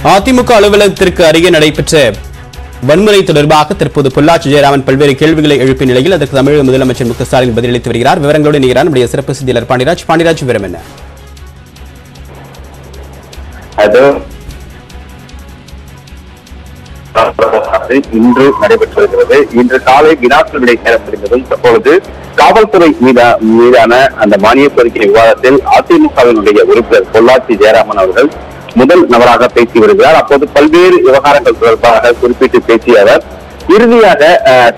அதிமுக அலுவலகத்திற்கு அருகே நடைபெற்ற வன்முறை தொடர்பாக தற்போது பொள்ளாச்சி ஜெயராமன் பல்வேறு கேள்விகளை எழுப்பிய நிலையில் அதற்கு தமிழக முதலமைச்சர் மு க ஸ்டாலின் பதிலளித்து வருகிறார். விவரங்களோடு இணைகிறார் நம்முடைய சிறப்பு செய்தியாளர் பாண்டிராஜ். விவரம் என்ன? இன்று நடைபெற்று வருகிறது. இன்று காலை வினாக்கள் விடை நேரப்படுகிறதும் தற்பொழுது காவல்துறை மீதான அந்த மானிய கோரிக்கை விவாதத்தில் அதிமுகவினுடைய உறுப்பினர் பொள்ளாச்சி ஜெயராமன் அவர்கள் முதல் நபராக பேசி வருகிறார். அப்போது பல்வேறு விவகாரங்கள் தொடர்பாக குறிப்பிட்டு பேசிய அவர் இறுதியாக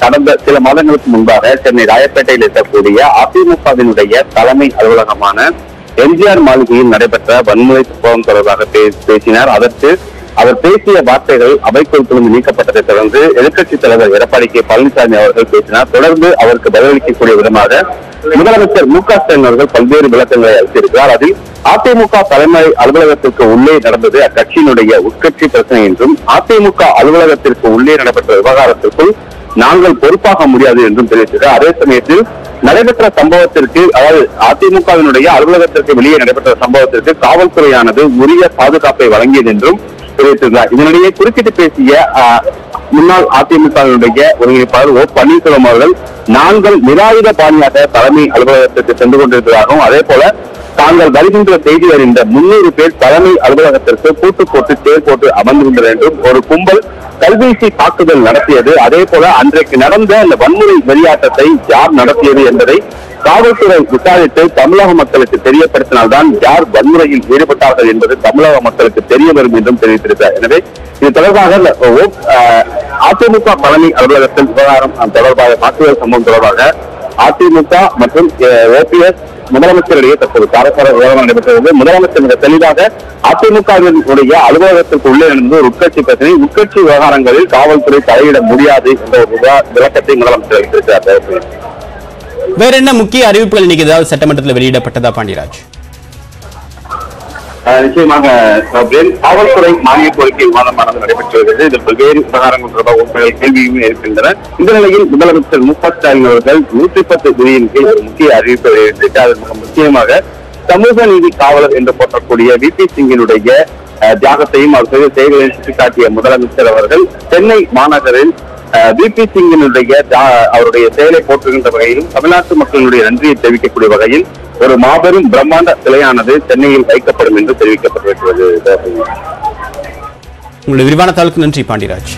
கடந்த சில மாதங்களுக்கு முன்பாக சென்னை ராயப்பேட்டையில் இருக்கக்கூடிய அதிமுகவினுடைய தலைமை அலுவலகமான எம்ஜிஆர் மாளிகையில் நடைபெற்ற வன்முறை சம்பவம் தொடர்பாக பேசினார். அதற்கு அவர் பேசிய வார்த்தைகள் அவைக்குழுவிலிருந்து நீக்கப்பட்டதை தொடர்ந்து எதிர்க்கட்சித் தலைவர் எடப்பாடி கே பழனிசாமி அவர்கள் பேசினார். தொடர்ந்து அவருக்கு பதிலளிக்கக்கூடிய விதமாக முதலமைச்சர் மு க ஸ்டாலின் அவர்கள் பல்வேறு விளக்கங்களை அளித்திருக்கிறார். அதில் அதிமுக தலைமை அலுவலகத்திற்கு உள்ளே நடந்தது அக்கட்சியினுடைய உட்கட்சி பிரச்சனை என்றும் அதிமுக அலுவலகத்திற்கு உள்ளே நடைபெற்ற விவகாரத்திற்குள் நாங்கள் பொறுப்பாக முடியாது என்றும் தெரிவித்தார். அதே சமயத்தில் நடைபெற்ற சம்பவத்திற்கு, அதாவது அதிமுகவினுடைய அலுவலகத்திற்கு வெளியே நடைபெற்ற சம்பவத்திற்கு காவல்துறையானது உரிய பாதுகாப்பை வழங்கியது என்றும் தெரிவித்திருந்தார். இதனிடையே குறுக்கிட்டு பேசிய முன்னாள் அதிமுகவினுடைய ஒருங்கிணைப்பாளர் ஓ பன்னீர்செல்வம் அவர்கள் நாங்கள் நிராயுத பாணியாக தலைமை அலுவலகத்திற்கு சென்று கொண்டிருப்பதாகவும், அதே போல தாங்கள் வருகின்ற செய்தி அறிந்த 300 பேர் தலைமை அலுவலகத்திற்கு கூட்டு போட்டு தேர் போட்டு அமர்ந்திருந்தனர் என்றும் ஒரு கும்பல் கல்வீசி தாக்குதல் நடத்தியது, அதே போல அன்றைக்கு நடந்த அந்த வன்முறை வெளியாட்டத்தை யார் நடத்தியது என்பதை காவல்துறை விசாரித்து தமிழக மக்களுக்கு தெரியப்படுத்தினால்தான் யார் வன்முறையில் ஈடுபட்டார்கள் என்பது தமிழக மக்களுக்கு தெரிய வரும் என்றும் தெரிவித்திருக்கிறார். எனவே இது தொடர்பாக அதிமுக தலைமை அலுவலகத்தில் விவகாரம் தொடர்பாக தாக்குதல் சம்பவம் தொடர்பாக அதிமுக மற்றும் ஓபிஎஸ் முதலமைச்சரிடையே தற்போது காரசார விவகாரம் நடைபெற்றது. முதலமைச்சர் மிக தெளிவாக அதிமுகவினுடைய அலுவலகத்திற்கு உள்ளே நடந்த ஒரு உட்கட்சி பிரச்சனை, உட்கட்சி விவகாரங்களில் காவல்துறை தலையிட முடியாது என்ற ஒரு விளக்கத்தை முதலமைச்சர் அளித்திருக்கிறார். வேற என்ன முக்கிய அறிவிப்புகள் இன்னைக்கு ஏதாவது சட்டமன்றத்தில் வெளியிடப்பட்டதா பாண்டிராஜ்? நிச்சயமாக காவல்துறை மானிய கோரிக்கை விவாதமானது நடைபெற்று வருகிறது. இதில் பல்வேறு விவகாரங்கள் தொடர்பாக கேள்வியும் இருக்கின்றன. இந்த நிலையில் முதலமைச்சர் மு க ஸ்டாலின் அவர்கள் 110 விதியின் கீழ் ஒரு முக்கிய அறிவிப்பை வெளியிட்டிருக்கிறார். அது மிக முக்கியமாக சமூக நீதி காவலர் என்று போற்றக்கூடிய வி.பி. சிங்கினுடைய தியாகத்தையும் அவர் செய்த செயல்களையும் சுட்டிக்காட்டிய முதலமைச்சர் அவர்கள் சென்னை மாநகரில் வி.பி. சிங்கினுடைய அவருடைய செயலை போற்றுகின்ற வகையிலும் தமிழ்நாட்டு மக்களுடைய நன்றியை தெரிவிக்கக்கூடிய வகையில் ஒரு மாபெரும் பிரம்மாண்ட சிலையானது சென்னையில் வைக்கப்படும் என்று தெரிவிக்கப்பட்டிருக்கிறது. உங்களுடைய விரிவான தகவலுக்கு நன்றி பாண்டிராஜ்.